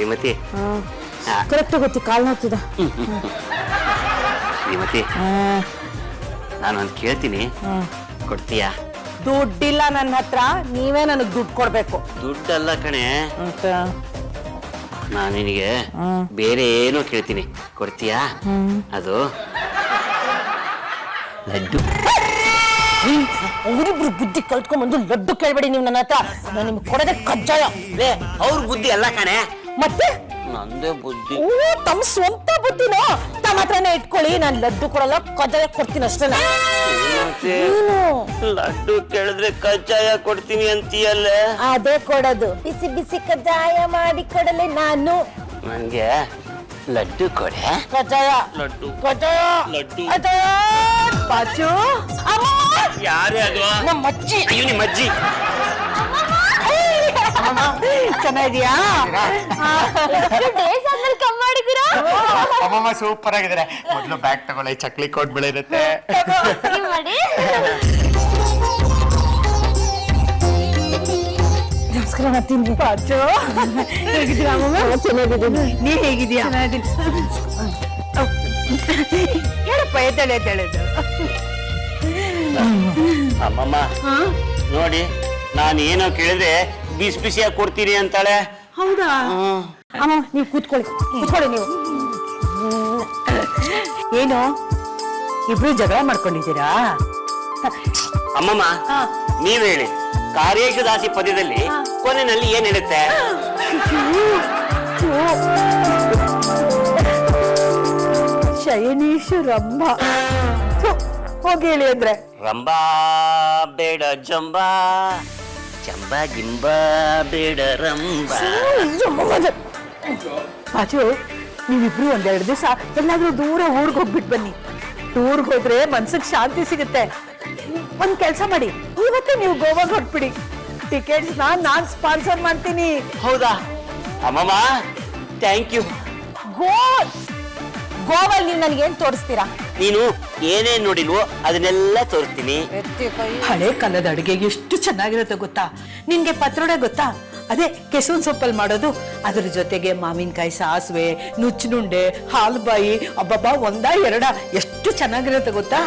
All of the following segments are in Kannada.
ಶ್ರೀಮತಿ ಕರೆಕ್ಟ್ ಗೊತ್ತಿ ಕಾಲ್ ನೋಡ್ತಿದ ಶ್ರೀಮತಿ ನಾನೊಂದು ಕೇಳ್ತೀನಿ ಕೊಡ್ತೀಯಾ? ದುಡ್ಡಿಲ್ಲ ನನ್ನ ಹತ್ರ, ನೀವೇ ನನಗೆ ದುಡ್ಡು ಕೊಡ್ಬೇಕು. ದುಡ್ಡಲ್ಲ ಕಣೆ, ನಾನು ನಿನಗೆ ಬೇರೆ ಏನೋ ಕೇಳ್ತೀನಿ, ಕೊಡ್ತೀಯಾ? ಅದು ಲಡ್ಡು. ಅವರಿಬ್ರು ಬುದ್ಧಿ ಕಲ್ತ್ಕೊಂಡ್ಬಂದು ಲಡ್ಡು ಕೇಳ್ಬೇಡಿ ನೀವು ನನ್ನ ಹತ್ರ, ನಾನು ನಿಮ್ಗೆ ಕೊಡೋದೇ ಕಜ್ಜಾಯ. ಅವ್ರ ಬುದ್ಧಿ ಅಲ್ಲ ಕಣೆ, ಮತ್ತೆ ನಂದೇ ಬುದ್ಧಿ. ತಮ್ಮ ಸ್ವಂತ ಬುದ್ಧಿನೋ ತಮ್ಮ ಹತ್ರನೇ ಇಟ್ಕೊಳ್ಳಿ, ನಾನು ಲಡ್ಡು ಕೊಡಲ್ಲ ಕಜ್ಜಾಯ ಕೊಡ್ತೀನಿ ಅಷ್ಟೇ. ಲಡ್ಡು ಕೇಳಿದ್ರೆ ಕಜ್ಜಾಯ ಕೊಡ್ತೀನಿ ಅಂತೀಯಲ್ಲ? ಅದೇ ಕೊಡೋದು, ಬಿಸಿ ಬಿಸಿ ಕಜ್ಜಾಯ ಮಾಡಿ ಕೊಡಲೆ ನಾನು. ನಂಗೆ ಲಡ್ಡು ಕೊಡೆ. ಕಜ್ಜಾಯ ಲಡ್ಡು ಕಜ್ಜಾಯ ಲಡ್ಡು ಬಾಚು. ಯಾರೇ ಅದು? ನಮ್ಮ ಅಜ್ಜಿ. ಅಯ್ಯೋ ನಿಮ್ಮ ಅಜ್ಜಿ. ಚೆನ್ನಾಗಿದ್ಯಾ? ಅಮ್ಮಮ್ಮ ಸೂಪರ್ ಆಗಿದ್ದಾರೆ. ಮೊದ್ಲು ಬ್ಯಾಗ್ ತಗೊಳ್ಳಿ, ಚಕ್ಲಿ ಕೋಟ್ ಬೆಳೆ ಇರುತ್ತೆ. ನಮಸ್ಕಾರ ಮಾಡ್ತೀನಿ. ಬಾಚು ಹೇಗಿದ್ದೀರಾ ಅಮ್ಮಮ್ಮ? ಚೆನ್ನಾಗಿದ್ದೀನಿ. ನೀ ಹೇಗಿದ್ಯಾ? ಹೇಳಪ್ಪ, ಎದ್ದೇಳೇದು. ಅಮ್ಮಮ್ಮ ನೋಡಿ, ನಾನು ಏನೋ ಕೇಳಿದ್ರೆ ಬಿಸಿ ಬಿಸಿಯಾಗಿ ಕೊಡ್ತೀನಿ ಅಂತಾಳೆ. ಹೌದಾ? ಅಮ್ಮ ನೀವು ಕೂತ್ಕೊಳ್ಳಿ ನೀವು. ಏನು ಇಬ್ರು ಜಗಳ ಮಾಡ್ಕೊಂಡಿದ್ದೀರಾ? ಅಮ್ಮಮ್ಮ ನೀವ್ ಹೇಳಿ, ಕಾರ್ಯೇಕದಾಸಿ ಪದ್ಯದಲ್ಲಿ ಕೊನೆಯಲ್ಲಿ ಏನ್ ಹೇಳುತ್ತೆ? ಶಯನೀಶು ರಂಭ. ಹೋಗಿ ಹೇಳಿ ಅಂದ್ರೆ ರಂಬಾ ಬೇಡ ಜಂಬಾ, ಚಂಬಾ ಗಿಂಬಾ ಬೇಡ ರಂಬಾ. ಬಾಜು, ನೀವಿಬ್ರು ಒಂದೆರಡು ದಿವಸ ಎಲ್ಲಾದ್ರೂ ದೂರ ಊರ್ಗ್ ಹೋಗ್ಬಿಟ್ಟು ಬನ್ನಿ. ಊರ್ಗ್ ಹೋದ್ರೆ ಮನ್ಸಿಗೆ ಶಾಂತಿ ಸಿಗುತ್ತೆ. ಒಂದ್ ಕೆಲ್ಸ ಮಾಡಿ, ಇವತ್ತೇ ನೀವು ಗೋವಾಗ್ ಹೊಟ್ಬಿಡಿ. ಟಿಕೆಟ್ಸ್ ನಾನ್ ಸ್ಪಾನ್ಸರ್ ಮಾಡ್ತೀನಿ. ಹೌದಾ ಅಮ್ಮಮ್ಮ? Thank you. ಗೋವಲ್ಲಿ ನೀವು ನನಗೇನ್ ತೋರಿಸ್ತೀರಾ? ನೀನು ಏನೇನ್ ನೋಡಿಲ್ವೋ ಅದನ್ನೆಲ್ಲ ತೋರಿಸ್ತೀನಿ. ಹಳೆ ಕಾಲದ ಅಡುಗೆ ಎಷ್ಟು ಚೆನ್ನಾಗಿರುತ್ತೆ ಗೊತ್ತಾ? ನಿನ್ಗೆ ಪತ್ರೊಡೆ ಗೊತ್ತಾ? ಅದೇ ಕೆಸುವಿನ ಸೊಪ್ಪಲ್ಲಿ ಮಾಡೋದು. ಅದ್ರ ಜೊತೆಗೆ ಮಾವಿನಕಾಯಿ, ಸಾಸಿವೆ, ನುಚ್ಚುನುಂಡೆ, ಹಾಲುಬಾಯಿ, ಅಬ್ಬಬ್ಬಾ ಒಂದ ಎರಡ ಎಷ್ಟು ಚೆನ್ನಾಗಿರುತ್ತೆ ಗೊತ್ತಾ?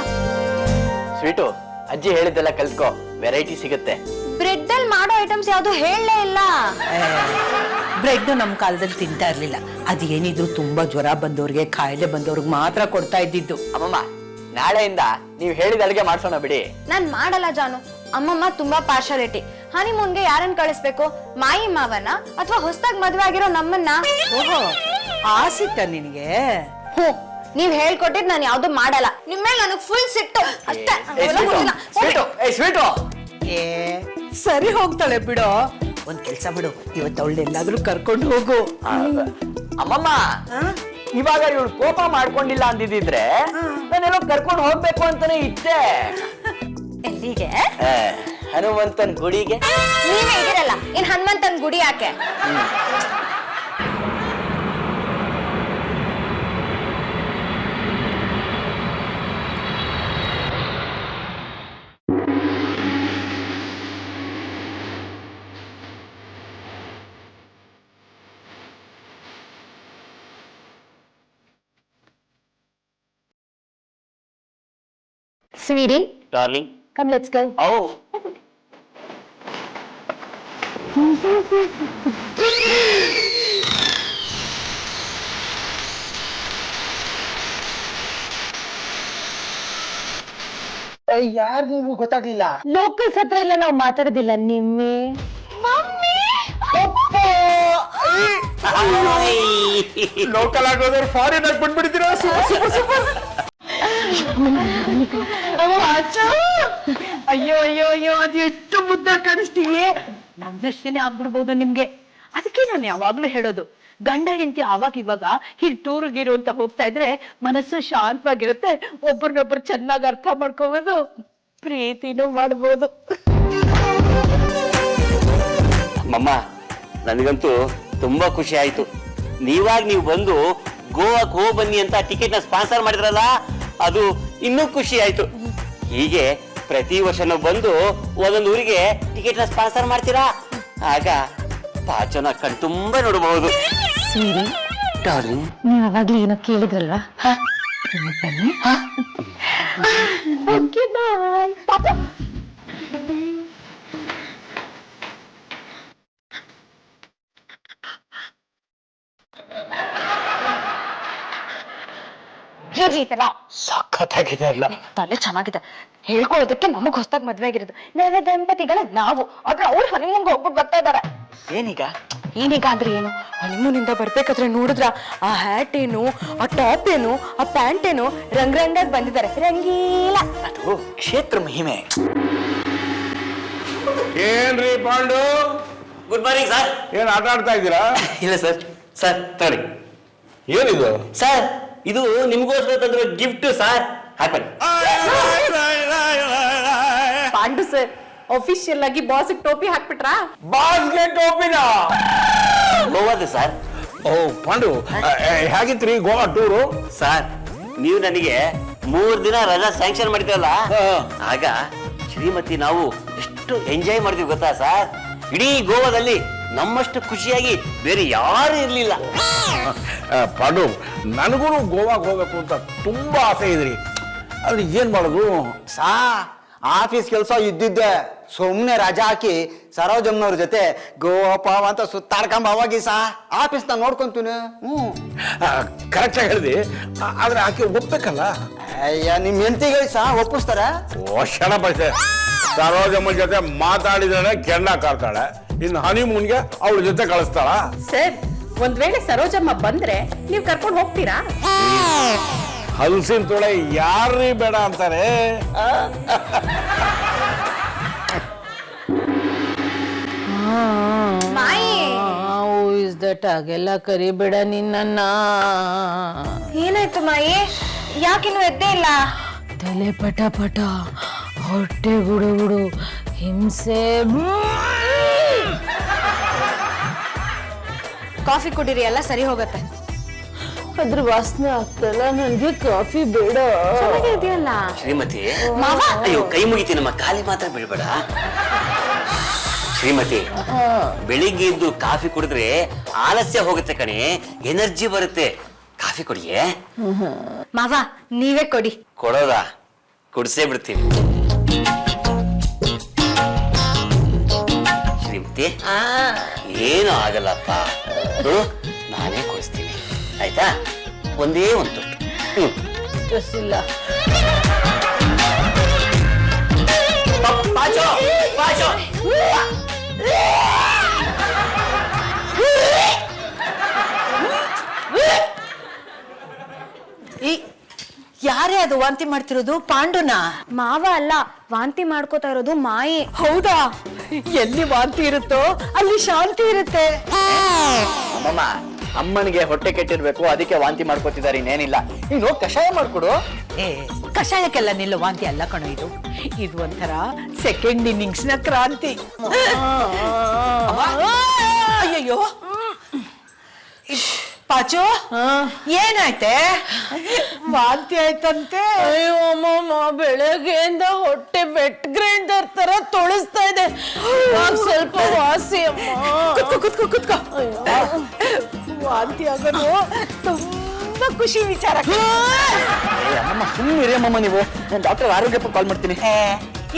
ಸ್ವೀಟು, ಅಜ್ಜಿ ಹೇಳಿದ್ದೆಲ್ಲ ಕಲ್ತ್ಕೋ, ವೆರೈಟಿ ಸಿಗುತ್ತೆ. ಬ್ರೆಡ್ ಅಲ್ಲಿ ಮಾಡೋ ಐಟಮ್ಸ್ ಯಾವ್ದು ಹೇಳಲೇ ಇಲ್ಲ. ಬ್ರೆಡ್ ನಮ್ಮ ಕಾಲದಲ್ಲಿ ತಿಂತಾ ಇರ್ಲಿಲ್ಲ. ಅದೇನಿದ್ರು ತುಂಬಾ ಜ್ವರ ಬಂದವ್ರಿಗೆ, ಕಾಯಿಲೆ ಬಂದವ್ರಿಗೆ ಮಾತ್ರ ಕೊಡ್ತಾ ಇದ್ದಿದ್ದು. ಅಮ್ಮಮ್ಮ, ನಾಳೆಯಿಂದ ನೀವು ಹೇಳಿದ ಅಡುಗೆ ಮಾಡ್ಸೋಣ ಬಿಡಿ. ನಾನ್ ಮಾಡಲ್ಲ ಜಾನು. ಅಮ್ಮಮ್ಮ ತುಂಬಾ ಪಾರ್ಶಾಲಿಟಿ. ಹನಿಮೂನ್ಗೆ ಯಾರನ್ನ ಕಳಿಸ್ಬೇಕು? ಮಾಯಿ ಮಾವನ ಅಥವಾ ಹೊಸದಾಗಿ ಮದ್ವೆ ಆಗಿರೋ ನಮ್ಮನ್ನ? ಓಹೋ, ಆಸಿತ್ತ ನಿನಗೆ? ಹ್ಞೂ, ನೀವ್ ಹೇಳ್ಕೊಟ್ಟಿದ್ ನಾನು ಯಾವ್ದು ಮಾಡಲ್ಲ. ನಿಮ್ಮೇಲೆ ನನಗ್ ಫುಲ್ ಸಿಟ್ಟು ಅಷ್ಟೇ. ಸ್ವೀಟು, ಏ ಸರಿ ಹೋಗ್ತಾಳೆ ಬಿಡೋ. ಒಂದ್ ಕೆಲ್ಸ ಬಿಡು, ಇವತ್ತು ಅವಳು ಎಲ್ಲಾದ್ರೂ ಕರ್ಕೊಂಡು ಹೋಗು. ಅಮ್ಮಮ್ಮ, ಇವಾಗ ಇವಳು ಕೋಪ ಮಾಡ್ಕೊಂಡಿಲ್ಲ ಅಂದಿದ್ರೆ ನಾನೆಲ್ಲೋ ಕರ್ಕೊಂಡು ಹೋಗ್ಬೇಕು ಅಂತಾನೆ ಇದ್ದೆ. ಎಲ್ಲಿಗೆ? ಹನುಮಂತನ್ ಗುಡಿಗೆ. ನೀವೇ ಇದಿರಲ್ಲ, ಇನ್ ಹನುಮಂತನ್ ಗುಡಿ ಯಾಕೆ? Sweetie, darling, come let's go. ಓ ಯಾರಿಗೂ ಗೊತ್ತಾಗ್ಲಿಲ್ಲ. ಲೋಕಲ್ಸ್ ಹತ್ರ ಎಲ್ಲ ನಾವು ಮಾತಾಡೋದಿಲ್ಲ. ನಿಮ್ಮೆ ಲೋಕಲ್ ಆಗೋದವ್ರು ಫಾರಿನ್ ಆಗಿ ಬಂದ್ಬಿಡ್ತೀರಾ? ಅಯ್ಯೋ ಅಯ್ಯೋ ಅಯ್ಯೋ, ಅದು ಎಷ್ಟು ಮುದ್ದ ಕಾಣಿಸ್ತೀವಿ. ನಮ್ದಷ್ಟೇನೆ ಆಗ್ಬಿಡ್ಬೋದು ನಿಮ್ಗೆ. ಅದಕ್ಕೆ ನಾನು ಯಾವಾಗ್ಲೂ ಹೇಳೋದು, ಗಂಡ ಹೆಂಡತಿ ಆವಾಗ ಇವಾಗ ಹೀಗೆ ಟೂರ್ಗಿರು ಅಂತ ಹೋಗ್ತಾ ಇದ್ರೆ ಮನಸ್ಸು ಶಾಂತವಾಗಿರುತ್ತೆ. ಒಬ್ಬರನ್ನೊಬ್ರು ಚೆನ್ನಾಗಿ ಅರ್ಥ ಮಾಡ್ಕೋಬಹುದು, ಪ್ರೀತಿನೂ ಮಾಡ್ಬೋದು. ಮಮ್ಮ, ನನಗಂತೂ ತುಂಬಾ ಖುಷಿ ಆಯ್ತು. ನೀವಾಗ ನೀವು ಬಂದು ಗೋವಾಕ್ ಹೋಗ್ ಬನ್ನಿ ಅಂತ ಟಿಕೆಟ್ ನ ಸ್ಪಾನ್ಸರ್ ಮಾಡಿದ್ರಲ್ಲ, ಅದು ಇನ್ನೂ ಖುಷಿ ಆಯ್ತು. ಹೀಗೆ ಪ್ರತಿ ವರ್ಷನೂ ಬಂದು ಒಂದೊಂದು ಊರಿಗೆ ಟಿಕೆಟ್ ನ ಸ್ಪಾನ್ಸರ್ ಮಾಡ್ತೀರಾ, ಆಗ ಪಾಚನ ಕಣ್ ತುಂಬಾ ನೋಡಬಹುದು. ಸೀರಿ ಡಾರ್ಲಿಂಗ್ ನೀವು ಅವಾಗ್ಲೇ ಏನೋ ಕೇಳಿದ್ರಲ್ವಾ ಬನ್ನಿ ಓಕೆ ಬಾಯ್ ಈ ತರ ಸಖತ್ತಾಗಿದೆ ಅಲ್ಲ ತಲೆ ಚೆನ್ನಾಗಿದೆ ಹೇಳ್ಕೊಳ್ಳೋದಕ್ಕೆ ನಮಗ್ ಹೊಸ್ದಾಗ್ ಮದ್ವೆ ಆಗಿರೋದು ನಾವೇ ದಂಪತಿಗಳ ನಾವು ಆದ್ರೆ ಅವ್ರು ಹನಿಮೂನ್ಗೆ ಹೋಗ್ಬಿಟ್ಟು ಬರ್ತಾ ಇದಾರೆ ಏನೀಗ ಏನೀಗ ಅಂದ್ರೆ ಏನು ಹನಿಮೂನಿಂದ ಬರ್ಬೇಕಾದ್ರೆ ನೋಡಿದ್ರ ಆ ಹ್ಯಾಟ್ ಏನು ಆ ಟಾಪ್ ಏನು ಆ ಪ್ಯಾಂಟ್ ಏನು ರಂಗಾಗಿ ಬಂದಿದ್ದಾರೆ ರಂಗೀಲ ಅದು ಕ್ಷೇತ್ರ ಮಹಿಮೆ. ಏನ್ರಿ ಪಾಂಡು, ಗುಡ್ ಮಾರ್ನಿಂಗ್ ಸರ್. ಏನ್ ಆಟ ಆಡ್ತಾ ಇದ್ದೀರಾ? ಇಲ್ಲ ಸರ್. ಸರ್ ತಗೊಳ್ಳಿ ಏನಿದು? ಸರ್. ಇದು ನಿಮ್ಗೋಸ್ಕರ ತಂದಿರೋ ಗಿಫ್ಟ್ ಸರ್. ಹಾಕೊಳ್ಳಿ. ಪಾಂಡು ಸರ್ ಅಫಿಷಿಯಲ್ ಆಗಿ ಬಾಸ್ ಟೋಪಿ ಹಾಕ್ಬಿಟ್ರಾ? ಬಾಸ್ಗೆ ಟೋಪಿನ? ಗೋವಾದ ಸರ್. ಓ ಪಾಂಡು, ಹೇಗಿತ್ರಿ ಗೋವಾ ಟೂರು? ಸರ್ ನೀವು ನನಗೆ 3 ದಿನ ರಜಾ ಸ್ಯಾಂಕ್ಷನ್ ಮಾಡಿದ್ರಲ್ಲ, ಆಗ ಶ್ರೀಮತಿ ನಾವು ಎಷ್ಟು ಎಂಜಾಯ್ ಮಾಡಿದ್ವಿ ಗೊತ್ತಾ ಸರ್. ಇಡೀ ಗೋವಾದಲ್ಲಿ ನಮ್ಮಷ್ಟು ಖುಷಿಯಾಗಿ ಬೇರೆ ಯಾರು ಇರ್ಲಿಲ್ಲ. ಪಾಂಡು, ನನಗೂ ಗೋವಾಗೆ ಹೋಗ್ಬೇಕು ಅಂತ ತುಂಬಾ ಆಸೆ ಇದ್ರಿ. ಆದ್ರೆ ಏನ್ ಮಾಡೋದು? ಸಾ ಆಫೀಸ್ ಕೆಲಸ ಇದ್ದಿದ್ದೆ, ಸುಮ್ಮನೆ ರಜಾ ಹಾಕಿ ಸರೋಜಮ್ಮನವ್ರ ಜೊತೆ ಗೋವಾ ಪಾವ ಅಂತ ಸುತ್ತಾಡ್ಕೊಂಬ ಹೋಗಿ ಸಾ ಆಫೀಸ್ನ ನೋಡ್ಕೊಂತೀನಿ. ಕರೆಕ್ಟ್ ಆಗಿ ಹೇಳಿದೆ, ಆದ್ರೆ ಆಕೆ ಒಪ್ಬೇಕಲ್ಲ. ಅಯ್ಯ ನಿಮ್ ಹೆಂಡತಿಗೆ ಸಾ ಒಪ್ಪಿಸ್ತಾರ? ಕ್ಷಣ ಬಯಸೆ ಸರೋಜಮ್ಮ ಜೊತೆ ಮಾತಾಡಿದ್ರೆ ಕೆಂಡ ಕಾರ್ತಾಳೆ, ಇನ್ನು ಹನಿಮೂನ್ಗೆ ಅವಳ ಜೊತೆ ಕಳಿಸ್ತಾಳ. ಸರ್ ಒಂದ್ ವೇಳೆ ಸರೋಜಮ್ಮ ಬಂದ್ರೆ ನೀವ್ ಕರ್ಕೊಂಡು ಹೋಗ್ತೀರಾ? ಹಲ್ಸಿನ ತೊಳೆ ಯಾರೀ ಬೇಡ ಅಂತಾರೆ? ಇಸ್ ದಟ್ ಹಾಗೆಲ್ಲ ಕರಿಬೇಡ ನಿನ್ನ. ಏನಾಯ್ತು ಮಾಯಿ? ಯಾಕಿನ್ನು ಎದ್ದೇ ಇಲ್ಲ? ತಲೆ ಪಟ ಪಟ, ಹೊಟ್ಟೆ ಗುಡು ಗುಡು, ಹಿಂಸೆ. ಕಾಫಿ ಕುಡೀರಿ, ಎಲ್ಲ ಸರಿ ಹೋಗತ್ತೆ. ಅದ್ರ ವಾಸನೆ ಆಗ್ತಲ್ಲ, ನನ್ಗೆ ಕಾಫಿ ಬೇಡ. ಇದೆಯಲ್ಲ ಶ್ರೀಮತಿ, ಮಾವ. ಅಯ್ಯೋ ಕೈ ಮುಗಿತಿ, ನಮ್ಮ ಖಾಲಿ ಮಾತ್ರ ಬಿಡ್ಬೇಡ. ಶ್ರೀಮತಿ, ಬೆಳಿಗ್ಗೆ ಎದ್ದು ಕಾಫಿ ಕುಡಿದ್ರೆ ಆಲಸ್ಯ ಹೋಗುತ್ತೆ ಕಣೆ, ಎನರ್ಜಿ ಬರುತ್ತೆ. ಕಾಫಿ ಕೊಡಿಯೇ? ಮಾವ ನೀವೇ ಕೊಡಿ. ಕೊಡೋದಾ? ಕುಡಿಸೇ ಬಿಡ್ತೀನಿ. ಶ್ರೀಮತಿ, ಏನು ಆಗಲ್ಲಪ್ಪ, ನೋಡು ನಾನೇ ಕೊಡಿಸ್ತೀನಿ, ಆಯ್ತಾ? ಒಂದೇ ಒಂದು ತೊಟ್ಟು. ಇಲ್ಲ ಪಾಚೋ, ಪಾಚೋ. ಯಾರೇ ಅದು ವಾಂತಿ ಮಾಡ್ತಿರೋದು? ಪಾಂಡುನ? ಮಾವ ಅಲ್ಲ, ವಾಂತಿ ಮಾಡ್ಕೋತಾ ಇರೋದು ಮಾಯಿ. ಹೌದಾ? ಎಲ್ಲಿ ವಾಂತಿ ಇರುತ್ತೋ ಅಲ್ಲಿ ಶಾಂತಿ ಇರುತ್ತೆ. ಅಮ್ಮಮ್ಮ, ಅಮ್ಮನಿಗೆ ಹೊಟ್ಟೆ ಕೆಟ್ಟಿರ್ಬೇಕು, ಅದಕ್ಕೆ ವಾಂತಿ ಮಾಡ್ಕೋತಿದ್ದಾರೆ, ಇನ್ನೇನಿಲ್ಲ. ನೀನು ಕಷಾಯ ಮಾಡ್ಕೊಡು. ಕಷಾಯಕ್ಕೆಲ್ಲ ನಿಲ್ಲ ವಾಂತಿ ಅಲ್ಲ ಕಣೋ ಇದು. ಇದು ಒಂಥರ ಸೆಕೆಂಡ್ ಇನ್ನಿಂಗ್ಸ್ ನ ಕ್ರಾಂತಿ. ಅಯ್ಯಯ್ಯೋ ಪಾಚು, ಏನಾಯ್ತೆ? ವಾಂತಿ ಆಯ್ತಂತೆ? ಅಯ್ಯೋ ಅಮ್ಮಮ್ಮ, ಬೆಳಗ್ಗೆಯಿಂದ ಹೊಟ್ಟೆ ಬೆಟ್ ಗ್ರೈಂಡರ್ ತರ ತೊಳಸ್ತಾ ಇದೆ. ಸ್ವಲ್ಪ ವಾಸಿ ಅಮ್ಮ. ಕುತ್ಕೋ. ವಾಂತಿ ಆಗೋದು ತುಂಬಾ ಖುಷಿ ವಿಚಾರ. ಅಮ್ಮಮ್ಮ ಸುಮ್ಮನೆ ಅಮ್ಮಮ್ಮ, ನೀವು ನಾನು ಡಾಕ್ಟರ್ ಆರೋಗ್ಯಕ್ಕೆ ಕಾಲ್ ಮಾಡ್ತೀನಿ.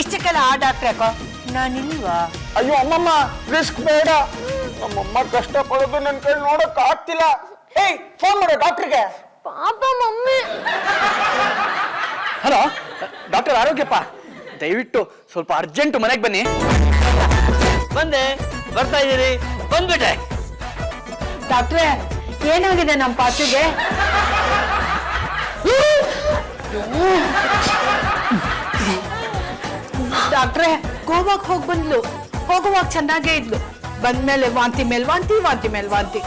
ಇಷ್ಟಕ್ಕೆಲ್ಲ ಆ ಡಾಕ್ಟ್ರ್ ಯಾಕೋ? ನಾನಿಲ್ವಾ? ಅಯ್ಯೋ ಅಮ್ಮಮ್ಮ, ರಿಸ್ಕ್ ಬೇಡ. ನಮ್ಮಮ್ಮ ಕಷ್ಟ ಪಡೋದು ನನ್ನ ಕೈ ನೋಡಕ್ ಆಗ್ತಿಲ್ಲ. ಏಯ್, ಫೋನ್ ಮಾಡು ಡಾಕ್ಟರ್ಗೆ. ಪಾಪ ಮಮ್ಮಿ. ಹಲೋ ಡಾಕ್ಟರ್ ಆರೋಗ್ಯಪ್ಪ, ದಯವಿಟ್ಟು ಸ್ವಲ್ಪ ಅರ್ಜೆಂಟ್ ಮನೆಗೆ ಬನ್ನಿ. ಬಂದೆ, ಬರ್ತಾ ಇದ್ದೀರಿ, ಬಂದ್ಬಿಟ್ಟೆ. ಡಾಕ್ಟ್ರೇ ಏನಾಗಿದೆ ನಮ್ಮ ಪಾಚುಗೆ? ಡಾಕ್ಟ್ರೇ ಗೋವಾಕ್ ಹೋಗಿ ಬಂದ್ಲು, ಹೋಗುವಾಗ ಚೆನ್ನಾಗೇ ಇದ್ಲು, ಬಂದ್ಮೇಲೆ ವಾಂತಿ ಮೇಲ್ ವಾಂತಿ, ವಾಂತಿ ಮೇಲ್ ವಾಂತಿ.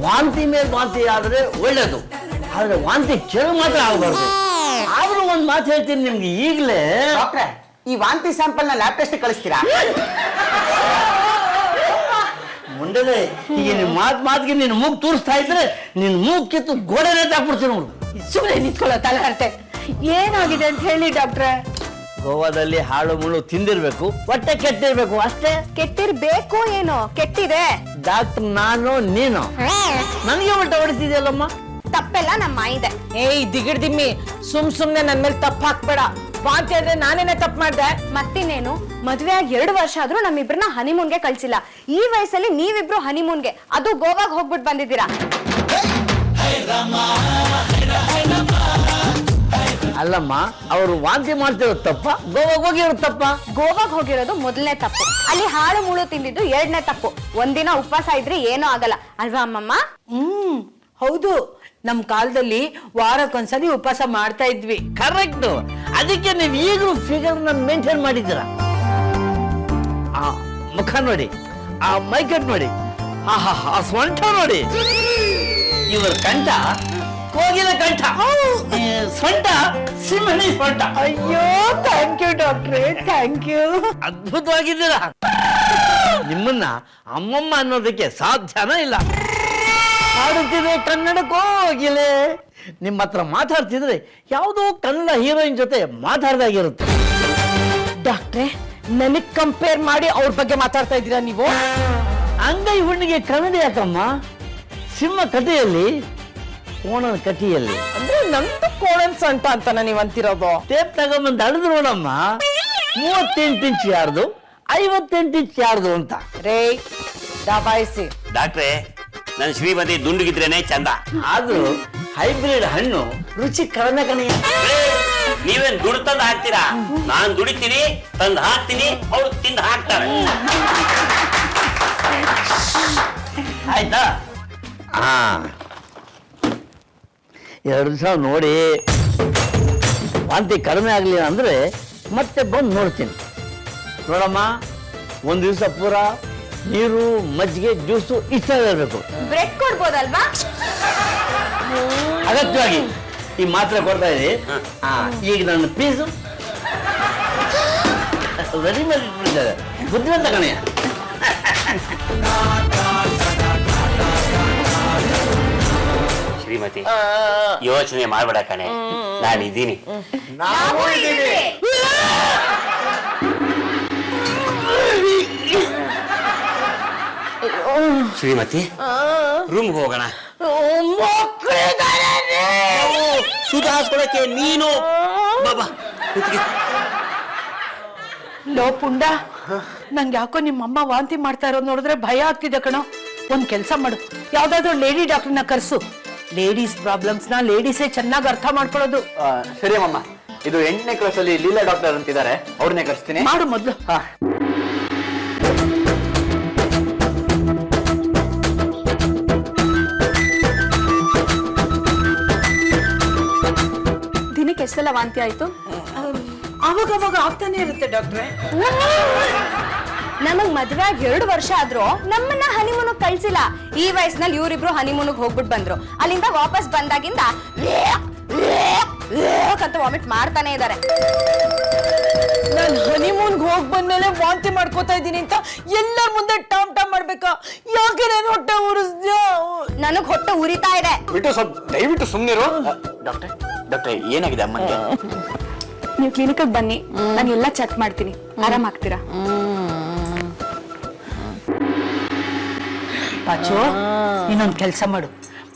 ವಾಂತಿ ಮೇಲೆ ವಾಂತಿ ಆದ್ರೆ ಒಳ್ಳೇದು, ಆದ್ರೆ ವಾಂತಿ ಕೆಲ ಮಾತ್ರ ಆಗಬಾರ್ದು. ಆದ್ರೂ ಒಂದ್ ಮಾತು ಹೇಳ್ತೀನಿ ನಿಮ್ಗೆ ಈಗಲೇ. ಡಾಕ್ಟ್ರೆ, ಈ ವಾಂತಿ ಸ್ಯಾಂಪಲ್ ನ ಲ್ಯಾಬ್ ಟೆಸ್ಟ್ ಕಳಿಸ್ತೀರಾ? ಮುಂಡಲೆ, ಈಗ ನಿನ್ ಮಾತಿಗೆ ನಿನ್ ಮೂಗ್ ತೋರಿಸ್ತಾ ಇದ್ರೆ ನಿನ್ ಮೂಗ್ ಕಿತ್ತು ಗೋಡೆನೇ ತಾಕ್ಬಿಡ್ತೀನಿ ನೋಡು. ಸುಮ್ಮನೆ ನಿಂತ್ಕೊಳ್ಳೋ ತಲೆ ಹರಟೆ. ಏನಾಗಿದೆ ಅಂತ ಹೇಳಿ ಡಾಕ್ಟ್ರೆ. ಗೋವಾದಲ್ಲಿ ಹಾಳು ಮುಳು ತಿಂದಿರ್ಬೇಕು, ಹೊಟ್ಟೆ ಕೆಟ್ಟಿರ್ಬೇಕು ಅಷ್ಟೇ. ಕೆಟ್ಟಿರ್ಬೇಕು ಏನೋ, ಕೆಟ್ಟಿದೆ. ಡಾಕ್ಟರ್ ನಾನು ನೀನು, ನನಗೆ ಹೊಟ್ಟೆ ಹೊಡಿತಿದ್ಯಲ್ಲಮ್ಮ. ತಪ್ಪೆಲ್ಲ ನಮ್ಮ ಇದೆ. ಏಯ್ ದಿಗಿಡ್ದಿಮ್ಮಿ, ಸುಮ್ನೆ ನನ್ ಮೇಲೆ ತಪ್ಪು ಹಾಕ್ಬೇಡ. ವಾಂತಿ ಆದ್ರೆ ನಾನೇನೆ ತಪ್ಪು ಮಾಡ್ದೆ. ಮತ್ತಿನ್ನೇನು, ಮದ್ವೆ ಆಗಿ 2 ವರ್ಷ ಆದ್ರೂ ನಮ್ಮಿಬ್ರನ್ನ ಹನಿಮೂನ್ಗೆ ಕಳ್ಸಿಲ್ಲ. ಈ ವಯಸ್ಸಲ್ಲಿ ನೀವಿಬ್ರು ಹನಿಮೂನ್ಗೆ, ಅದು ಗೋವಾಗ್ ಹೋಗ್ಬಿಟ್ಟು ಬಂದಿದ್ದೀರಾ. ಅಲ್ಲಮ್ಮ, ಅವರು ವಾಂತಿ ಮಾಡ್ತಿರೋದು ತಪ್ಪ, ಗೋವಾಗ್ ಹೋಗಿರೋದು ತಪ್ಪ? ಗೋವಾಗ್ ಹೋಗಿರೋದು ಮೊದಲನೇ ತಪ್ಪು, ಅಲ್ಲಿ ಹಾಳು ಮುಳು ತಿಂದಿದ್ದು 2ನೇ ತಪ್ಪು. ಒಂದಿನ ಉಪವಾಸ ಇದ್ರೆ ಏನೂ ಆಗಲ್ಲ ಅಲ್ವಾ ಅಮ್ಮಮ್ಮ? ಹೌದು, ನಮ್ ಕಾಲದಲ್ಲಿ ವಾರಕ್ಕೊಂದ್ಸಲಿ ಉಪವಾಸ ಮಾಡ್ತಾ ಇದ್ವಿ. ಕರೆಕ್ಟ್. ಅದಕ್ಕೆ ನೀವು ಈಗಲೂ ಫಿಗರ್ ಮೇಂಟೈನ್ ಮಾಡಿದ್ದೀರ. ಆ ಮುಖ ನೋಡಿ, ಆ ಮೈಕಟ್ ನೋಡಿ, ಆ ಸ್ವಂಟ ನೋಡಿ. ಇವರ ಕಂಠ ಕೋಗಿಲ ಕಂಠ, ಸೊಂಟ ಸಿಂಹಣಿ ಸೊಂಟ. ಅಯ್ಯೋ ಥ್ಯಾಂಕ್ ಯು ಡಾಕ್ಟ್ರೇ, ಥ್ಯಾಂಕ್ ಯು. ಅದ್ಭುತವಾಗಿದ್ದೀರಾ. ನಿಮ್ಮನ್ನ ಅಮ್ಮಮ್ಮ ಅನ್ನೋದಕ್ಕೆ ಸಾಧ್ಯನೇ ಇಲ್ಲ. ಹಾಡುತ್ತಿದೆ ಕನ್ನಡ ಕೋಗಿಲೆ, ನಿಮ್ಮ ಹತ್ರ ಮಾತಾಡ್ತಿದ್ರೆ ಯಾವುದೋ ಕನ್ನಡ ಹೀರೋಯಿನ್ ಜೊತೆ ಮಾತಾಡ್ದಾಗಿರುತ್ತೆ. ಡಾಕ್ಟ್ರೆ, ನನಗ್ ಕಂಪೇರ್ ಮಾಡಿ ಅವ್ರ ಬಗ್ಗೆ ಮಾತಾಡ್ತಾ ಇದ್ದೀರಾ ನೀವು? ಅಂಗೈ ಹುಣ್ಣಿಗೆ ಕನ್ನಡ ಯಾಕಮ್ಮ? ಸಿಂಹ ಕಥೆಯಲ್ಲಿ, ಕೋಣನ ಕಥೆಯಲ್ಲಿ. ಅಂದ್ರೆ ನಂದು ಕೋಣನ್ ಸಂಟ ಅಂತಾನ ನೀವ್ ಅಂತಿರೋದು? ಟೇಪ್ ತಗೊಂಬಂದು ಅಳಿದ್ರು ನೋಡಮ್ಮ, 38 ಇಂಚ್ ಯಾರ್ದು, 58 ಇಂಚ್ ಯಾರ್ದು ಅಂತ. ರೇ ದಬಾಯಿಸಿ. ಡಾಕ್ಟ್ರೆ, ನನ್ನ ಶ್ರೀಮತಿ ದುಂಡುಗಿದ್ರೇನೆ ಚಂದ. ಆದ್ರೂ ಹೈಬ್ರಿಡ್ ಹಣ್ಣು ರುಚಿ ಕಡಿಮೆ ಕಣೆ. ನೀವೇನ್ ದುಡ್ಡು ತಂದು ಹಾಕ್ತೀರಾ? ನಾನ್ ದುಡಿತೀನಿ, ತಂದು ಹಾಕ್ತೀನಿ, ಅವ್ರು ತಿಂದು ಹಾಕ್ತಾರೆ. ಆಯ್ತಾ? 2 ದಿವಸ ನೋಡಿ, ವಾಂತಿ ಕಡಿಮೆ ಆಗಲಿಲ್ಲ ಅಂದ್ರೆ ಮತ್ತೆ ಬಂದು ನೋಡ್ತೀನಿ. ನೋಡಮ್ಮ, 1 ದಿವಸ ಪೂರ ನೀರು, ಮಜ್ಜಿಗೆ, ಜ್ಯೂಸು ಇಷ್ಟ ಇರಬೇಕು. ಬ್ರೆಡ್ ಕೊಡ್ಬೋದಲ್ವಾ? ಅಗತ್ಯವಾಗಿ ಈ ಮಾತ್ರೆ ಕೊಡ್ತಾ ಇದ್ದೀವಿ. ಈಗ ನನ್ನ ಪೀಸು ರೆಡಿ ಮಾಡಿ ಇಟ್ಬಿಟ್ಟಿದ್ದಾರೆ. ಬುದ್ಧಿವಂತ ಕಣೆಯ. ಶ್ರೀಮತಿ, ಯೋಚನೆ ಮಾಡ್ಬೇಡ ಕಣೆ, ನಾನಿದ್ದೀನಿ. ಶ್ರೀಮತಿ, ರೂಮ್ ಹೋಗೋಣ. ಸುಧಾರಿಸ್ಕೊಳಕ್ಕೆ ನೀನು ಬಾಬಾ. ಲೋ ಪುಂಡ, ನಂಗೆ ಯಾಕೋ ನಿಮ್ಮಮ್ಮ ವಾಂತಿ ಮಾಡ್ತಾ ಇರೋದು ನೋಡಿದ್ರೆ ಭಯ ಆಗ್ತಿದೆ ಕಣೋ. ಒಂದ್ ಕೆಲ್ಸ ಮಾಡು, ಯಾವ್ದಾದ್ರು ಲೇಡಿ ಡಾಕ್ಟರ್ನ ಕರ್ಸು. ಲೇಡೀಸ್ ಪ್ರಾಬ್ಲಮ್ಸ್ ನ ಲೇಡೀಸೇ ಚೆನ್ನಾಗಿ ಅರ್ಥ ಮಾಡ್ಕೊಳ್ಳೋದು. ಸರಿ ಅಮ್ಮಮ್ಮ, ಇದು 8ನೇ ಕ್ಲಾಸಲ್ಲಿ ಲೀಲಾ ಡಾಕ್ಟರ್ ಅಂತಿದ್ದಾರೆ, ಅವ್ರನ್ನೇ ಕರ್ಸ್ತೀನಿ. ಮಾಡು ಮೊದ್ಲು. ದಿನಕ್ಕೆ ಎಷ್ಟೆಲ್ಲ ವಾಂತಿ ಆಯ್ತು? ಅವಾಗ ಆಗ್ತಾನೆ ಇರುತ್ತೆ ಡಾಕ್ಟ್ರೆ. ನಮಗ್ ಮದ್ವೆ ಆಗಿ 2 ವರ್ಷ ಆದ್ರೂ ನಮ್ಮನ್ನ ಹನಿಮೂನ್ ಕಳ್ಸಿಲ್ಲ. ಈ ವಯಸ್ಸಿನಲ್ಲಿ ಇವರಿಬ್ರು ಹನಿಮೂನ್ಗ್ ಹೋಗ್ಬಿಟ್ಟು ಬಂದ್ರು. ಅಲ್ಲಿಂದ ವಾಪಸ್ ಬಂದಾಗಿಂದ ಅಂತ ವಾಮಿಟ್ ಮಾಡ್ತಾನೆ ಇದಾರೆ. ನಾನು ಹನಿಮೂನ್ಗೆ ಹೋಗ್ ಬಂದ್ಮೇಲೆ ವಾಂತಿ ಮಾಡ್ಕೋತಾ ಇದ್ದೀನಿ ಅಂತ ಎಲ್ಲರ ಮುಂದೆ ಟಾಮ್ ಟಾಮ್ ಮಾಡ್ಬೇಕಾ? ಯಾಕೆ ನಾನು ಹೊಟ್ಟೆ ಉರಿಸ್ದ್ಯಾ? ನನಗ್ ಹೊಟ್ಟೆ ಉರಿತಾ ಇದೆ. ದಯವಿಟ್ಟು ಸುಮ್ಮನಿರು. ಡಾಕ್ಟರ್ ಏನಾಗಿದೆ ಅಮ್ಮನಿಗೆ? ನೀವು ಕ್ಲಿನಿಕ್ ಬನ್ನಿ, ನಾನು ಎಲ್ಲ ಚೆಕ್ ಮಾಡ್ತೀನಿ, ಆರಾಮಾಗ್ತೀರಾ. ಪಾಚು, ಇನ್ನೊಂದ್ ಕೆಲ್ಸ ಮಾಡು,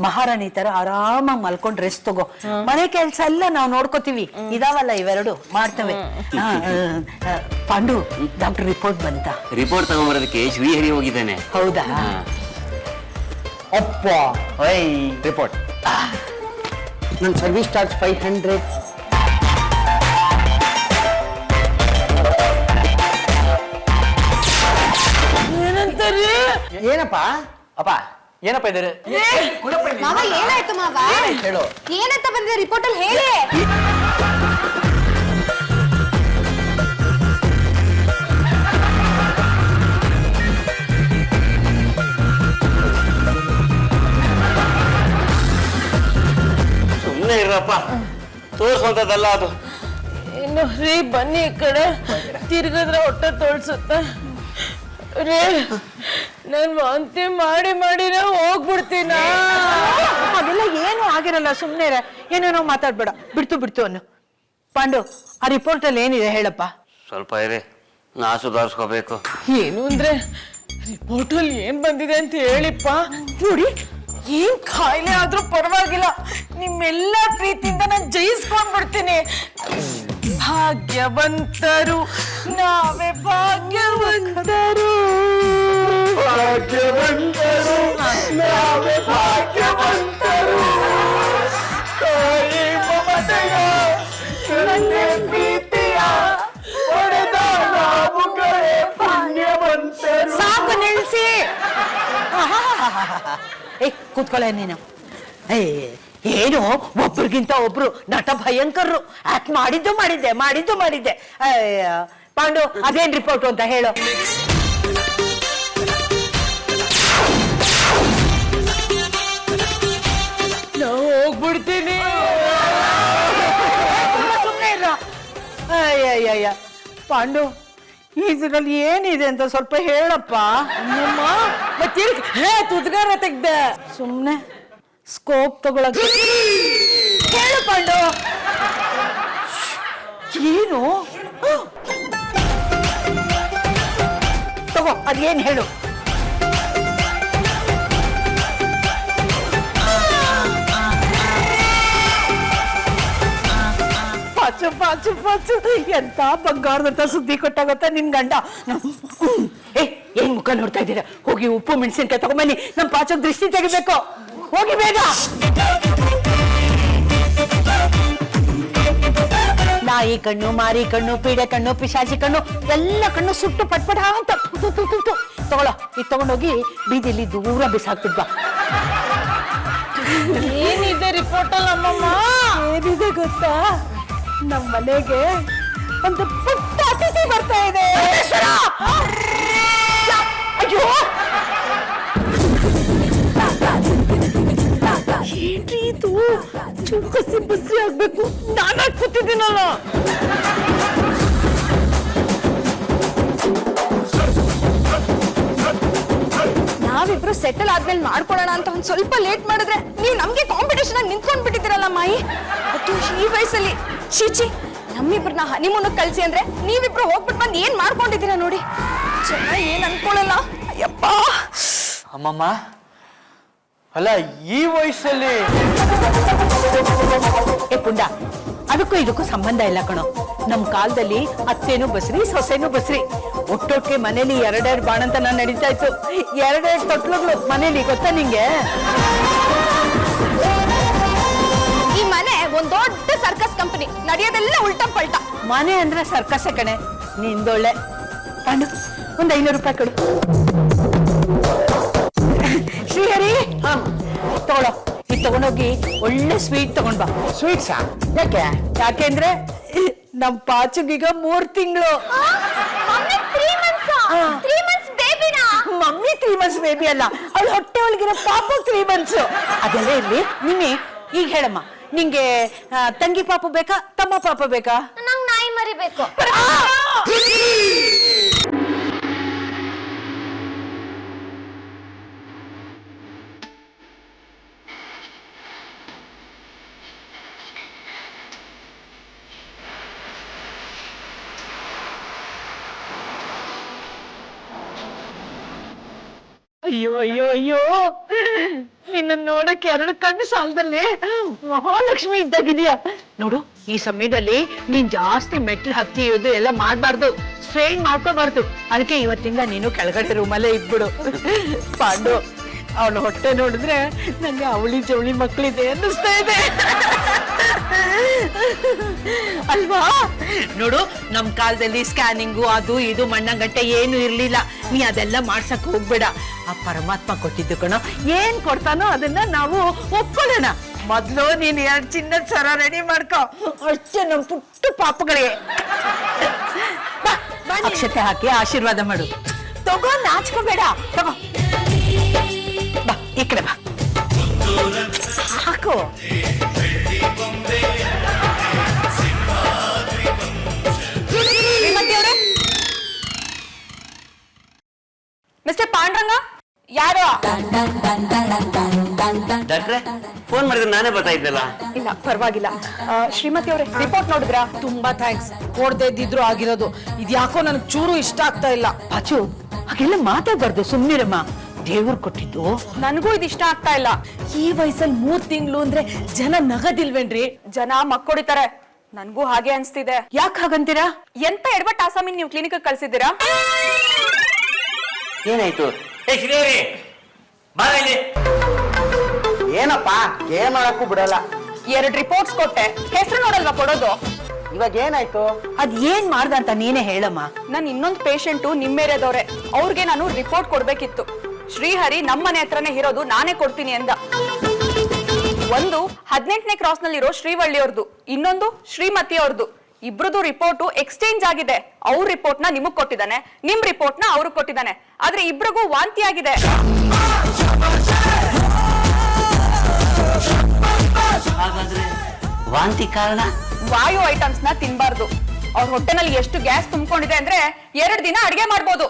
ಮಹಾರಾಣಿ ತರ ಆರಾಮಾಗಿ ಮಲ್ಕೊಂಡ್ ರೆಸ್ಟ್ ತಗೋ. ಮನೆ ಕೆಲ್ಸ ಎಲ್ಲ ನಾವು ನೋಡ್ಕೋತೀವಿ, ಇದಾವಲ್ಲ ಇವೆರಡು ಮಾಡ್ತವೆ. ಪಾಂಡು, ಡಾಕ್ಟರ್ ರಿಪೋರ್ಟ್ ಬಂತ? ರಿಪೋರ್ಟ್ ತಗೊಂಬರೋದಕ್ಕೆ ಶ್ರೀಹರಿ ಹೋಗಿದ್ದೇನೆ. ಹೌದಾ? ಅಪ್ಪ ರಿಪೋರ್ಟ್. ನನ್ನ ಸರ್ವಿಸ್ ಚಾರ್ಜ್ 500. ಏನಪ್ಪ ಅಪ್ಪ, ಏನಪ್ಪ ಇದ್ದಾರೆ? ಮಾವ ಏನಾಯ್ತು ಮಾವ? ಹೇಳು. ಏನಂತ ಬಂದಿದೆ ರಿಪೋರ್ಟ್ ಅಲ್ಲಿ ಹೇಳಿ. ಸುಮ್ಮನೆ ಇರಪ್ಪ, ತೋರ್ಸುವಂತದ್ದಲ್ಲ ಅದು. ಇನ್ನು ರೀ ಬನ್ನಿ ಈ ಕಡೆ, ತಿರ್ಗಿದ್ರೆ ಹೊಟ್ಟೆ ತೋಳ್ಸುತ್ತ ರೀ. ನಾನು ವಾಂತಿ ಮಾಡಿನೇ ಹೋಗ್ಬಿಡ್ತೀನ. ಅದೆಲ್ಲ ಏನು ಆಗಿರಲ್ಲ, ಸುಮ್ಮನೆ ಏನೇನೋ ಮಾತಾಡ್ಬೇಡ. ಬಿಡ್ತು ಅನ್ನು ಪಾಂಡು ಆ ರಿಪೋರ್ಟ್ ಅಲ್ಲಿ ಏನಿದೆ ಹೇಳಪ್ಪ. ಸ್ವಲ್ಪ ಇರಿ, ನಾ ಸುಧಾರಿಸ್ಕೋಬೇಕು. ಏನು ಅಂದ್ರೆ ರಿಪೋರ್ಟ್ ಅಲ್ಲಿ ಏನ್ ಬಂದಿದೆ ಅಂತ ಹೇಳಿಪ್ಪ. ನೋಡಿ, ಏನ್ ಕಾಯಿಲೆ ಆದ್ರೂ ಪರವಾಗಿಲ್ಲ, ನಿಮ್ಮೆಲ್ಲ ಪ್ರೀತಿಯಿಂದ ನಾನು ಜಯಿಸ್ಕೊಂಡ್ಬಿಡ್ತೀನಿ. ಭಾಗ್ಯವಂತರು ನಾವೇ ಭಾಗ್ಯವಂತರು, ಭಾಗ್ಯವಂತರು ನಾವೇ ಭಾಗ್ಯವಂತರು. ತಾಯಿ ಮಮತೆಯ ನನ್ನ ಪ್ರೀತಿಯ ಒಡೆದ ನಾವುಗಳೇ ಭಾಗ್ಯವಂತರು. ಸಾಕು ನಿಲ್ಸಿ. ಏ ಕೂತ್ಕೊಳ್ಳ ನೀನು. ಏನು ಒಬ್ರಿಗಿಂತ ಒಬ್ರು ನಟ ಭಯಂಕರರು. ಆಕ್ಟ್ ಮಾಡಿದ್ದೆ. ಪಾಂಡು ಅದೇನ್ ರಿಪೋರ್ಟ್ ಅಂತ ಹೇಳು. ನಾವು ಹೋಗ್ಬಿಡ್ತೀನಿ. ಸುಮ್ಮನೆ ಇರ. ಅಯ್ಯಯ್ಯ ಪಾಂಡು, ಇದ್ರಲ್ಲಿ ಏನಿದೆ ಅಂತ ಸ್ವಲ್ಪ ಹೇಳಪ್ಪ. ಮತ್ತೆ ತುದ್ಗಾರ ತೆಗ್ದೆ. ಸುಮ್ನೆ ಸ್ಕೋಪ್ ತಗೊಳಕ್ಕೆ ಹೇಳು ಪಾಂಡು. ಏನು ತಗೋ, ಅದೇನ್ ಹೇಳು. ಪಾಚು ಎಂತ ಬಂಗಾರದಂತ ಸುದ್ದಿ ಕೊಟ್ಟಾಗತ್ತ ನಿನ್ ಗಂಡ. ಏನ್ ಮುಖ ನೋಡ್ತಾ ಇದ್ದೀರಾ? ಹೋಗಿ ಉಪ್ಪು ಮೆಣಸಿನ್ಕಾಯಿ ತಗೊಂಬನ್ನಿ, ನಮ್ ಪಾಚಕ್ ದೃಷ್ಟಿ ತೆಗಿಬೇಕು. ಹೋಗಿ ಬೇಗ. ನಾಯಿ ಕಣ್ಣು, ಮಾರಿ ಕಣ್ಣು, ಪೀಡೆ ಕಣ್ಣು, ಪಿಶಾಚಿ ಕಣ್ಣು, ಎಲ್ಲ ಕಣ್ಣು ಸುಟ್ಟು ಪಟ್ಪಟ ಅಂತ ತಗೊಳ್ಳೋ. ಇದು ತಗೊಂಡೋಗಿ ಬೀದಿಲಿ ದೂರ ಬಿಸಾಕ್ತಿದ್ವಾ. ಏನಿದೆ ರಿಪೋರ್ಟ್ ಅಲ್ಲಿ ಅಮ್ಮಮ್ಮ? ಏನಿದೆ ಗೊತ್ತಾ? ನಮ್ಮ ಮನೆಗೆ ಒಂದು ಪುಟ್ಟ ಅತಿಥಿ ಬರ್ತಾ ಇದೆ. ಅಯ್ಯೋ, ಏನ್ರಿ ಇದು? ಬಸಿ ಆಗ್ಬೇಕು. ನಾನಾಗಿ ಕೂತಿದ್ದೀನಲ್ಲ. ನಾವಿಬ್ರು ಸೆಟಲ್ ಆದ್ಮೇಲೆ ಮಾಡ್ಕೊಳ್ಳೋಣ ಅಂತ ಒಂದ್ ಸ್ವಲ್ಪ ಲೇಟ್ ಮಾಡಿದ್ರೆ ನೀವು ನಮ್ಗೆ ಕಾಂಪಿಟೇಷನ್ ಆಗಿ ನಿಂತ್ಕೊಂಡ್ ಬಿಟ್ಟಿದ್ದೀರಲ್ಲ ಮಾಯಿ. ಅದು ಈ ವಯಸ್ಸಲ್ಲಿ ಚೀಚಿ, ನಮ್ಮಿಬ್ರನ್ನ ಹನಿಮೂನ್ ಕಳ್ಸಿ ಅಂದ್ರೆ ನೀವಿಬ್ರು ಹೋಗ್ಬಿಟ್ಟು ಬಂದು ಏನ್ ಮಾಡ್ಕೊಂಡಿದ್ದೀರಾ ನೋಡಿ. ಜನ ಏನ್ ಅನ್ಕೊಳ್ಳಲ್ಲ. ಅಯ್ಯಪ್ಪ ಅಮ್ಮಮ್ಮ, ಅಲ್ಲ ಈ ವಯಸ್ಸಲ್ಲಿ ಏ ಪುಂಡ, ಅದಕ್ಕೂ ಇದಕ್ಕೂ ಸಂಬಂಧ ಇಲ್ಲ ಕಣೋ. ನಮ್ ಕಾಲದಲ್ಲಿ ಅತ್ತೆನೂ ಬಸ್ರಿ, ಸೊಸೆನೂ ಬಸ್ರಿ. ಒಟ್ಟೊಟ್ಟಿಗೆ ಮನೇಲಿ 2 ಬಾಣಂತನ ನಡೀತಾ ಇತ್ತು. 2 ತೊಟ್ಲುಗಳು ಮನೇಲಿ, ಗೊತ್ತಾ ನಿಂಗೆ? ಈ ಮನೆ ಒಂದ್ ದೊಡ್ಡ ಸರ್ಕಸ್ ಕಂಪನಿ, ನಡೆಯೋದೆಲ್ಲ ಉಲ್ಟಾ ಪಲ್ಟಾ. ಮನೆ ಅಂದ್ರೆ ಸರ್ಕಸ್ ಕಣೆ. ನಿಂದೊಳ್ಳೆ. ಪಾಂಡು, ಒಂದ್ 500 ರೂಪಾಯಿ ಕೊಡು. ಶ್ರೀಹರಿ, ತಗೊಳ್ಳೋ. ಇದು ತಗೊಂಡೋಗಿ ಒಳ್ಳೆ ಸ್ವೀಟ್ ತಗೊಂಡ್ ಬಾ. ಸ್ವೀಟ್ಸಾ? ಯಾಕೆಂದ್ರೆ ನಮ್ ಪಾಚುಗೀಗ 3 ತಿಂಗಳು. ಮಮ್ಮಿ 3 ಮಂತ್ಸ್ ಬೇಬಿ ಅಲ್ಲ, ಅವಳು ಹೊಟ್ಟೆ ಒಳಗಿರೋ ಪಾಪ 3 ಮಂತ್ಸ್. ಅದೆಲ್ಲ ಇರ್ಲಿ. ನಿನ್ನೆ ಈಗ ಹೇಳಮ್ಮ, ನಿಂಗೆ ತಂಗಿ ಪಾಪು ಬೇಕಾ, ತಮ್ಮ ಪಾಪ ಬೇಕಾ? ನಂಗ್ ನಾಯಿ ಮರಿಬೇಕು. ಅಯ್ಯೋ, ನಿನ್ನ ನೋಡಕ್ಕೆ 2 ಕಣ್ಣು ಸಾಲದಲ್ಲಿ ಮಹಾಲಕ್ಷ್ಮಿ ಇದ್ದಾಗಿದೆಯಾ ನೋಡು. ಈ ಸಮಯದಲ್ಲಿ ನೀನ್ ಜಾಸ್ತಿ ಮೆಟ್ಲು ಹತ್ತಿಯೋದು ಎಲ್ಲ ಮಾಡ್ಬಾರ್ದು, ಸ್ಟ್ರೈನ್ ಮಾಡ್ಕೋಬಾರ್ದು. ಅದಕ್ಕೆ ಇವತ್ತಿಂದ ನೀನು ಕೆಳಗಡೆ ರೂಮಲ್ಲೇ ಇದ್ಬಿಡು. ಪಾಂಡು, ಅವಳ ಹೊಟ್ಟೆ ನೋಡಿದ್ರೆ ನಂಗೆ ಅವಳಿ ಜವಳಿ ಮಕ್ಕಳಿದೆ ಅನ್ನಿಸ್ತಾ ಇದೆ ಅಲ್ವಾ? ನೋಡು, ನಮ್ ಕಾಲದಲ್ಲಿ ಸ್ಕ್ಯಾನಿಂಗು ಅದು ಇದು ಮಣ್ಣಗಟ್ಟೆ ಏನು ಇರ್ಲಿಲ್ಲ. ನೀ ಅದೆಲ್ಲ ಮಾಡ್ಸಕ್ ಹೋಗ್ಬೇಡ. ಆ ಪರಮಾತ್ಮ ಕೊಟ್ಟಿದ್ದು ಕಣೋ, ಏನ್ ಕೊಡ್ತಾನೋ ಅದನ್ನ ನಾವು ಒಪ್ಕೊಳ್ಳೋಣ. ಮೊದ್ಲು ನೀನ್ 2 ಚಿನ್ನದ ಸರ ರೆಡಿ ಮಾಡ್ಕೋ. ಅಷ್ಟೇ ನಮ್ ಪುಟ್ಟ ಪಾಪಗಳಿಗೆ. ಅಕ್ಷತೆ ಹಾಕಿ ಆಶೀರ್ವಾದ ಮಾಡು. ತಗೋ, ನಾಚ್ಕೋಬೇಡ. ತಗೋ ಬಾ, ಈ ಕಡೆ ಬಾ. ಹಾಕು. ಮಿಸ್ಟರ್ ಪಾಂಡ್ರಂಗ, ಯಾರು? ಡಾಕ್ಟ್ರೆ ಫೋನ್ ಮಾಡಿದ್ರೆ ನಾನೇ ಬರ್ತಾ ಇದ್ದಲ್ಲ. ಇಲ್ಲ ಪರವಾಗಿಲ್ಲ. ಶ್ರೀಮತಿ ಅವರೇ ರಿಪೋರ್ಟ್ ನೋಡಿದ್ರಾ? ತುಂಬಾ ಥ್ಯಾಂಕ್ಸ್. ಕೊಡದೆ ಇದ್ದಿದ್ರು ಆಗಿರೋದು. ಇದ್ಯಾಕೋ ನನಗೆ ಚೂರು ಇಷ್ಟ ಆಗ್ತಾ ಇಲ್ಲ. ಅಚ್ಚು ಹಾಗೆಲ್ಲ ಮಾತಾಡ್ಬಾರ್ದು, ಸುಮ್ನಿರಮ್ಮ. ದೇವ್ರು ಕೊಟ್ಟಿದ್ದು. ನನಗೂ ಇದು ಇಷ್ಟ ಆಗ್ತಾ ಇಲ್ಲ. ಈ ವಯಸ್ಸಲ್ಲಿ 3 ತಿಂಗಳು ಅಂದ್ರೆ ಜನ ನಗದಿಲ್ವೇನ್ರಿ? ಜನ ಮಕ್ಕೊಡಿತಾರೆ. ನನ್ಗೂ ಹಾಗೆ ಅನ್ಸ್ತಿದೆ. ಯಾಕೆ ಹಾಗಂತೀರಾ? ಎಂತ ಎಡವಟ್ ಆಸಾಮಿನ್ ನೀವು ಕ್ಲಿನಿಕ್ ಕಳ್ಸಿದ್ದೀರಾ? ಏನಾಯ್ತು? ಏ ಶ್ರೀದೇವಿ ಬಾರ ಇಲ್ಲಿ. ಏನಪ್ಪ ಏನ್ ಮಾಡಕ್ಕೂ ಬಿಡಲ್ಲ. 2 ರಿಪೋರ್ಟ್ಸ್ ಕೊಟ್ಟೆ, ಹೆಸರು ನೋಡಲ್ವಾ ಕೊಡೋದು? ಇವಾಗ ಏನಾಯ್ತು? ಅದ್ ಏನ್ ಮಾಡ್ದ ಅಂತ ನೀನೇ ಹೇಳಮ್ಮ. ನನ್ ಇನ್ನೊಂದು ಪೇಷಂಟು ನಿಮ್ಮ ಏರಿಯಾದವ್ರೆ. ಅವ್ರಿಗೆ ನಾನು ರಿಪೋರ್ಟ್ ಕೊಡ್ಬೇಕಿತ್ತು. ಶ್ರೀಹರಿ ನಮ್ಮನೆ ಹತ್ರನೇ ಇರೋದು, ನಾನೇ ಕೊಡ್ತೀನಿ ಅಂದ. ಒಂದು 18ನೇ ಕ್ರಾಸ್ ನಲ್ಲಿರೋ ಶ್ರೀವಳ್ಳಿ ಅವ್ರದ್ದು, ಇನ್ನೊಂದು ಶ್ರೀಮತಿ ಅವ್ರದ್ದು. ಇಬ್ರದ್ದು ರಿಪೋರ್ಟು ಎಕ್ಸ್ಚೇಂಜ್ ಆಗಿದೆ. ಅವ್ರ ರಿಪೋರ್ಟ್ ನ ನಿಮಗ್ ಕೊಟ್ಟಿದ್ದಾನೆ, ನಿಮ್ ರಿಪೋರ್ಟ್ ನ ಅವ್ರಿಗೆ ಕೊಟ್ಟಿದ್ದಾನೆ. ಆದ್ರೆ ಇಬ್ರಿಗೂ ವಾಂತಿ ಆಗಿದೆ. ಹಾಗಾದ್ರೆ ವಾಂತಿ ಕಾರಣ? ವಾಯು ಐಟಮ್ಸ್ ನ ತಿನ್ಬಾರ್ದು. ಅವ್ರ ಹೊಟ್ಟೆನಲ್ಲಿ ಎಷ್ಟು ಗ್ಯಾಸ್ ತುಂಬಿಕೊಂಡಿದೆ ಅಂದ್ರೆ 2 ದಿನ ಅಡಿಗೆ ಮಾಡ್ಬೋದು.